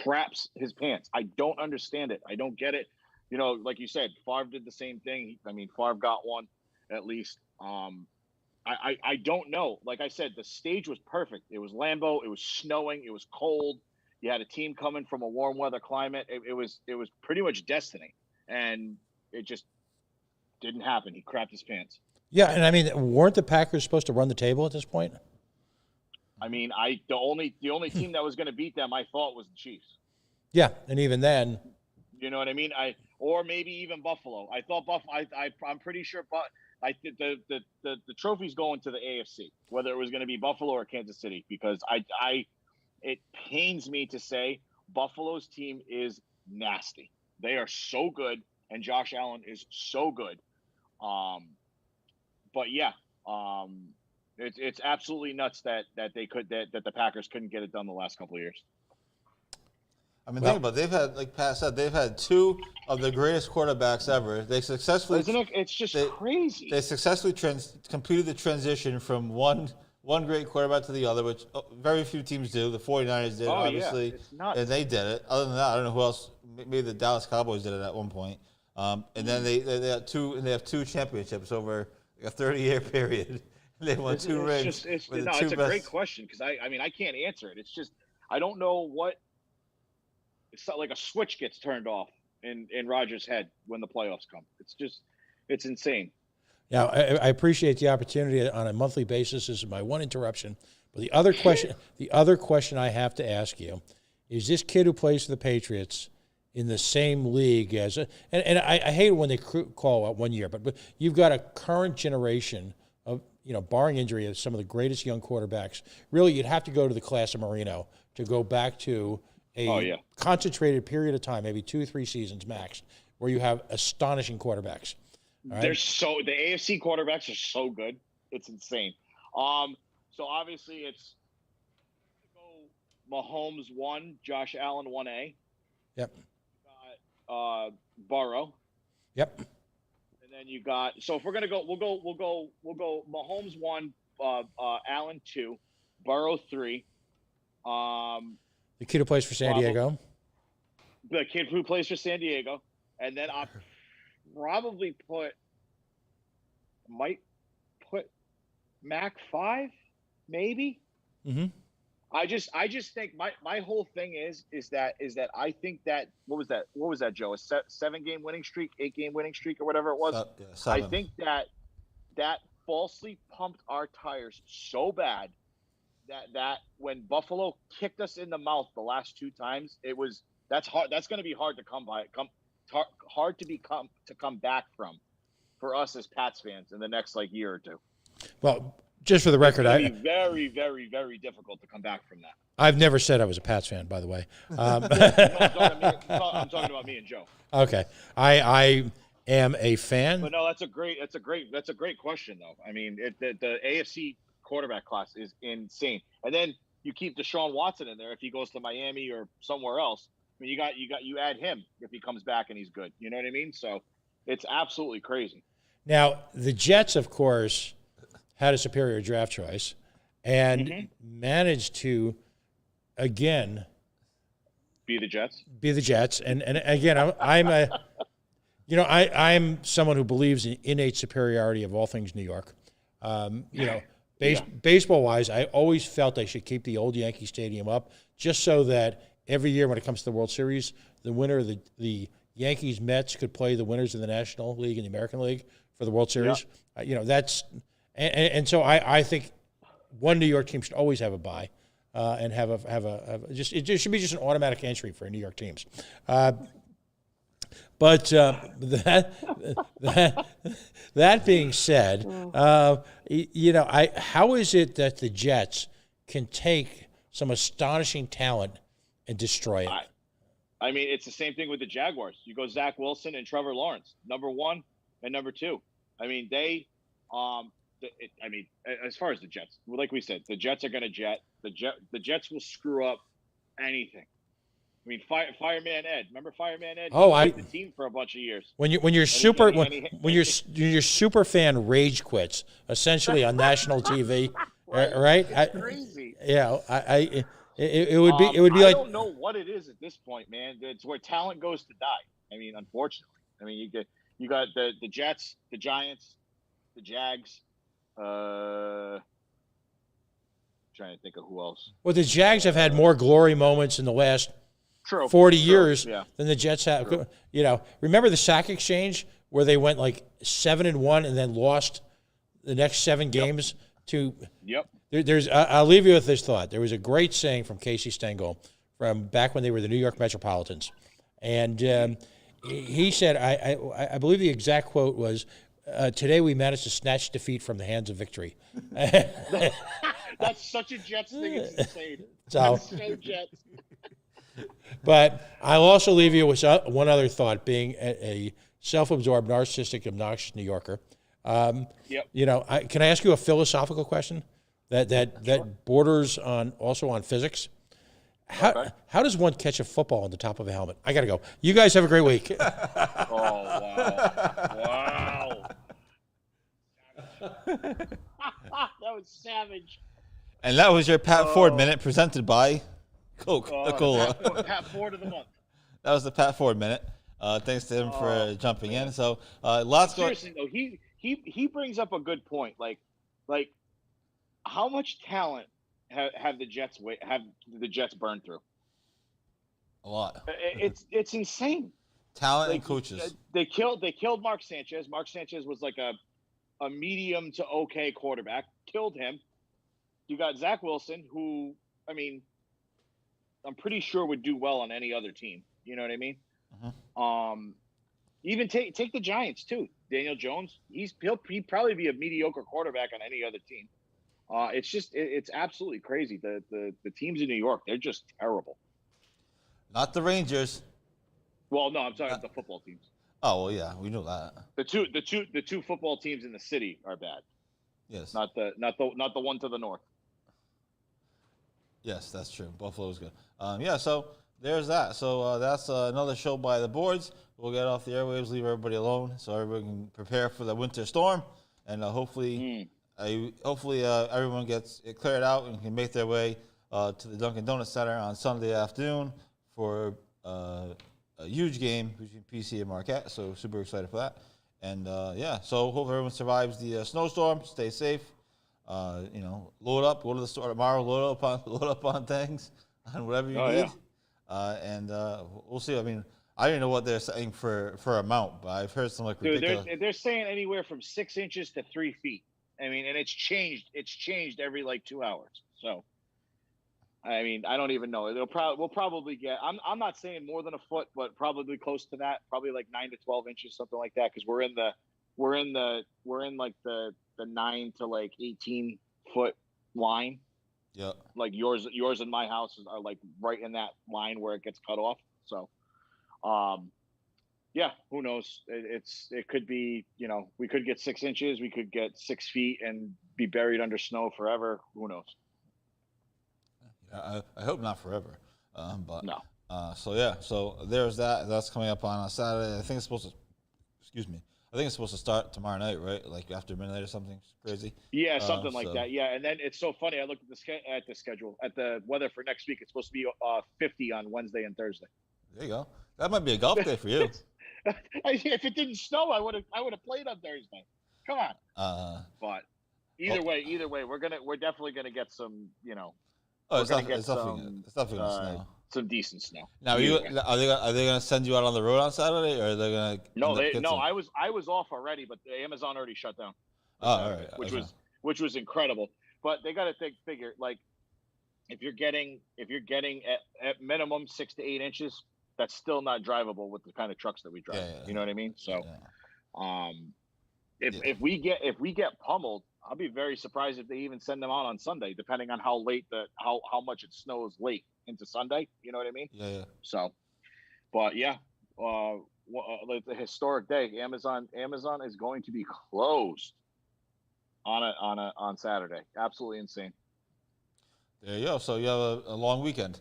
Speaker 5: craps his pants. I don't understand it. I don't get it. You know, like you said, Favre did the same thing. Favre got one at least. I don't know. Like I said, the stage was perfect. It was Lambeau. It was snowing. It was cold. You had a team coming from a warm weather climate. It was pretty much destiny, and it just didn't happen. He crapped his pants.
Speaker 9: Yeah, and I mean, weren't the Packers supposed to run the table at this point?
Speaker 5: I mean, the only team that was going to beat them, I thought, was the Chiefs.
Speaker 9: Yeah, and even then,
Speaker 5: you know what I mean. Or maybe even Buffalo. I thought I'm pretty sure. But the trophy's going to the AFC, whether it was going to be Buffalo or Kansas City, because it pains me to say Buffalo's team is nasty. They are so good, and Josh Allen is so good. But yeah, it's absolutely nuts that the Packers couldn't get it done the last couple of years.
Speaker 2: I mean, think about it. They've had, like Pat said, they've had two of the greatest quarterbs ever. They successfully,
Speaker 5: isn't it? It's just crazy.
Speaker 2: They successfully completed the transition from one great quarterback to the other, which very few teams do. The 49ers did, obviously, and they did it. Other than that, I don't know who else. Maybe the Dallas Cowboys did it at one point. And then they have two championships over a 30-year period. They won two rings.
Speaker 5: It's a great question, because I can't answer it. It's just I don't know what. It's not like a switch gets turned off in Rodgers' head when the playoffs come. It's insane.
Speaker 9: Yeah, I appreciate the opportunity on a monthly basis. This is my one interruption. But the other question I have to ask you is: this kid who plays for the Patriots in the same league as and I hate when they call out 1 year, but you've got a current generation of, barring injury, of some of the greatest young quarterbacks. Really, you'd have to go to the class of Marino to go back to a concentrated period of time, maybe 2 or 3 seasons max, where you have astonishing quarterbacks. Right?
Speaker 5: The AFC quarterbacks are so good. It's insane. So obviously it's Mahomes 1, Josh Allen 1A.
Speaker 9: Yep.
Speaker 5: Burrow.
Speaker 9: Yep.
Speaker 5: And then you got, so if we're gonna go, we'll go Mahomes 1, Allen 2, Burrow 3,
Speaker 9: The kid who plays for San Diego.
Speaker 5: The kid who plays for San Diego, and then I'll probably might put Mac 5, maybe.
Speaker 9: Mm-hmm.
Speaker 5: I just think my whole thing is that I think that what was that, Joe? A 7-game winning streak, 8-game winning streak, or whatever it was.
Speaker 2: Yeah,
Speaker 5: I
Speaker 2: 7.
Speaker 5: think that falsely pumped our tires so bad that when Buffalo kicked us in the mouth the last 2 times, that's hard. That's going to be hard to come back from for us as Pats fans in the next year or two.
Speaker 9: Well, just for the record,
Speaker 5: It's gonna be very, very, very difficult to come back from that.
Speaker 9: I've never said I was a Pats fan, by the way.
Speaker 5: I'm talking about me and Joe.
Speaker 9: Okay, I am a fan.
Speaker 5: But no, that's a great question though. I mean, the AFC quarterback class is insane, and then you keep Deshaun Watson in there if he goes to Miami or somewhere else. I mean, you add him if he comes back and he's good. You know what I mean? So it's absolutely crazy.
Speaker 9: Now the Jets, of course, had a superior draft choice and managed to again
Speaker 5: be the Jets.
Speaker 9: And again, I'm someone who believes in innate superiority of all things New York. Baseball wise, I always felt they should keep the old Yankee Stadium up just so that every year when it comes to the World Series, the winner of the Yankees Mets could play the winners of the National League and the American League for the World Series. That's and so I think one New York team should always have a bye and have it should be just an automatic entry for New York teams. But that being said, how is it that the Jets can take some astonishing talent and destroy it?
Speaker 5: I mean, it's the same thing with the Jaguars. You go Zach Wilson and Trevor Lawrence, number 1 and number 2. I mean, as far as the Jets, like we said, the Jets are going to jet. The Jets will screw up anything. I mean, Fireman Ed. Remember Fireman Ed?
Speaker 9: Oh,
Speaker 5: he the team for a bunch of years.
Speaker 9: When your super fan rage quits essentially on national TV, right?
Speaker 5: It's crazy.
Speaker 9: It would be
Speaker 5: I
Speaker 9: like,
Speaker 5: don't know what it is at this point, man. It's where talent goes to die. I mean, unfortunately. I mean, you got the Jets, the Giants, the Jags. Trying to think of who else.
Speaker 9: Well, the Jags have had more glory moments in the last 40 years than the Jets have.
Speaker 5: True.
Speaker 9: Remember the sack exchange where they went 7-1 and then lost the next 7 games to.
Speaker 5: Yep.
Speaker 9: I'll leave you with this thought. There was a great saying from Casey Stengel from back when they were the New York Metropolitans, and he said, I believe the exact quote was, "Today we managed to snatch defeat from the hands of victory."
Speaker 5: That's such a Jets thing. It's insane.
Speaker 9: That's
Speaker 5: so Jets.
Speaker 9: But I'll also leave you with one other thought, being a self-absorbed, narcissistic, obnoxious New Yorker. Can I ask you a philosophical question that borders on physics? How does one catch a football on the top of a helmet? I got to go. You guys have a great week.
Speaker 5: Oh, wow. That was savage.
Speaker 2: And that was your Pat Ford Minute presented by Coca-Cola.
Speaker 5: Pat Ford of the month.
Speaker 2: That was the Pat Ford Minute. Thanks to him for jumping in. So lots going.
Speaker 5: Seriously though, he brings up a good point. Like how much talent have the Jets burned through?
Speaker 2: A lot.
Speaker 5: It's insane.
Speaker 2: Talent and coaches.
Speaker 5: They killed Mark Sanchez. Mark Sanchez was like a medium to okay quarterback. Killed him. You got Zach Wilson, who, I mean, I'm pretty sure would do well on any other team. You know what I mean? Even take the Giants too. Daniel Jones, he'll probably be a mediocre quarterback on any other team. It's absolutely crazy. The teams in New York, they're just terrible.
Speaker 2: Not the Rangers.
Speaker 5: Well, no, I'm talking about the football teams.
Speaker 2: Oh well, yeah, we know that.
Speaker 5: The two football teams in the city are bad.
Speaker 2: Yes.
Speaker 5: Not the one to the north.
Speaker 2: Yes, that's true. Buffalo's good. So there's that. So that's another show by the boards. We'll get off the airwaves, leave everybody alone, so everybody can prepare for the winter storm, and hopefully everyone gets it cleared out and can make their way to the Dunkin' Donuts Center on Sunday afternoon for a huge game between PC and Marquette. So super excited for that. And so hope everyone survives the snowstorm. Stay safe. Load up. Go to the store tomorrow. Load up on things, on whatever you need. Yeah. We'll see. I mean, I don't know what they're saying for amount, but I've heard some ridiculous.
Speaker 5: They're saying anywhere from 6 inches to 3 feet. I mean, and it's changed. It's changed every 2 hours. So, I mean, I don't even know. We'll probably get. I'm not saying more than a foot, but probably close to that. Probably 9 to 12 inches, something like that. Because we're in the 9 to 18 foot line.
Speaker 2: Yeah. Like
Speaker 5: yours and my house are right in that line where it gets cut off. So, who knows? It could be, we could get 6 inches, we could get 6 feet and be buried under snow forever. Who knows?
Speaker 2: I hope not forever. But
Speaker 5: no.
Speaker 2: So there's that. That's coming up on Saturday. I think it's supposed to start tomorrow night, right? After midnight or something crazy.
Speaker 5: Yeah, something like that. Yeah, and then it's so funny. I looked at the schedule, at the weather for next week. It's supposed to be 50 on Wednesday and Thursday.
Speaker 2: There you go. That might be a golf day for you.
Speaker 5: If it didn't snow, I would have played on Thursday. Come on. But either way, we're definitely gonna get some.
Speaker 2: It's definitely gonna snow.
Speaker 5: Some decent snow.
Speaker 2: Now, are they gonna send you out on the road on Saturday, or are they gonna?
Speaker 5: No. I was off already, but the Amazon already shut down.
Speaker 2: All right.
Speaker 5: Which was incredible. But they got to figure if you're getting at minimum 6 to 8 inches, that's still not drivable with the kind of trucks that we drive.
Speaker 2: Yeah.
Speaker 5: You know what I mean? So, if we get pummeled, I'll be very surprised if they even send them out on Sunday, depending on how how much it snows late into Sunday. You know what I mean?
Speaker 2: Yeah.
Speaker 5: So, but it's a historic day. Amazon is going to be closed on Saturday. Absolutely insane.
Speaker 2: There you go. So you have a long weekend.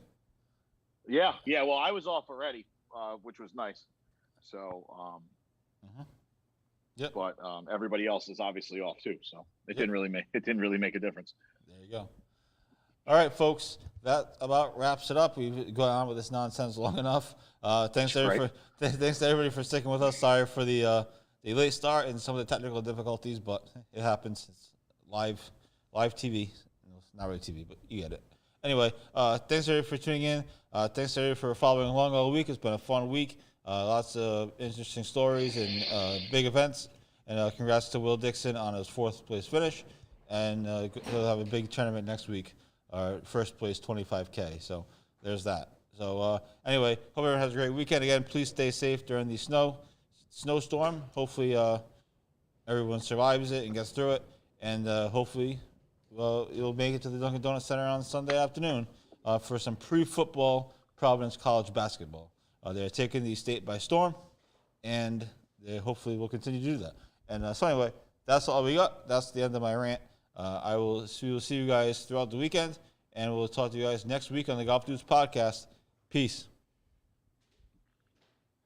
Speaker 5: Yeah. Well, I was off already, which was nice. So,
Speaker 2: Yep.
Speaker 5: But everybody else is obviously off too, so it didn't really make a difference.
Speaker 2: There you go. All right, folks, that about wraps it up. We've gone on with this nonsense long enough. Thanks to everybody for sticking with us. Sorry for the late start and some of the technical difficulties, but it happens. It's live TV. It's not really TV, but you get it. Anyway, thanks everybody for tuning in. Thanks everybody for following along all week. It's been a fun week. Lots of interesting stories and big events. And congrats to Will Dixon on his 4th place finish. And he'll have a big tournament next week, our first place 25K. So there's that. So anyway, hope everyone has a great weekend. Again, please stay safe during the snowstorm. Hopefully everyone survives it and gets through it. And hopefully you'll make it to the Dunkin' Donuts Center on Sunday afternoon for some pre-football Providence College basketball. They're taking the state by storm, and they hopefully will continue to do that. And so anyway, that's all we got. That's the end of my rant. We will see you guys throughout the weekend, and we'll talk to you guys next week on the Golf Dudes podcast. Peace.